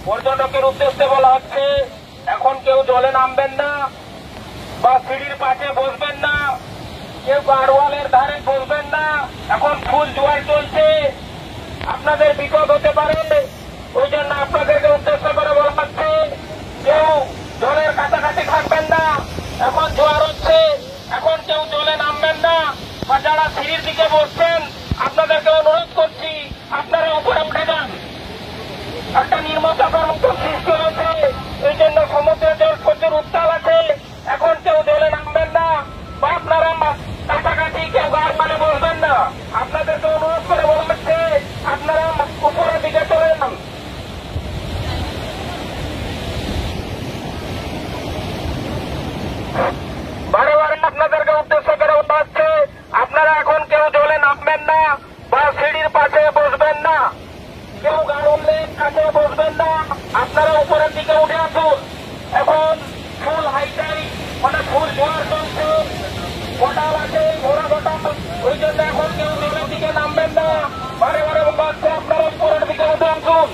পর্যটকের উদ্দেশ্যে বলা হচ্ছে, এখন কেউ জলে নামবেন না বা সিঁড়ির পাশে বসবেন না, কেউ গাড়োয়ালের ধারে বসবেন না। এখন ফুল জোয়ার চলছে, আপনাদের বিপদ হতে পারে। ওই জন্য আপনাদেরকে উদ্দেশ্য করে বলা হচ্ছে, কেউ জলের কাছাকাছি থাকবেন না। এখন জোয়ার হচ্ছে, এখন কেউ জলে নামবেন না। বা যারা সিঁড়ির দিকে বসছেন, আপনাদেরকে অনুরোধ করছি, আপনারা উপরে উঠে যান। একটা নির্মচাপের মতো সৃষ্টি হয়েছে, এই জন্য সমুদ্রের জল প্রচুর উত্তাল আছে। এখন কেউ জলে নামবেন না বা আপনারা কাছাকাছি কেউ গাড় মানে বসবেন না। আপনাদেরকে অনুরোধ করে বলা হচ্ছে, আপনারা উপরের দিকে চলে যান। বারে বারে আপনাদেরকে উদ্দেশ্য করে বলা হচ্ছে, আপনারা এখন কেউ জলে নামবেন না বা সিঁড়ির পাশে বসবেন না, কেউ গাড়োয়ালের কাছে বসবেন না। আপনারা উপরের দিকে উঠে আসুন। এখন ফুল হাইটাই মানে ফুল জোয়ার চলছে, গোটাল আছে, ঘোড়া গোটাল। ওই জন্য এখন কেউ জলের দিকে নামবেন না। বারে বারে বলা হচ্ছে, আপনারা উপরের দিকে উঠে আসুন।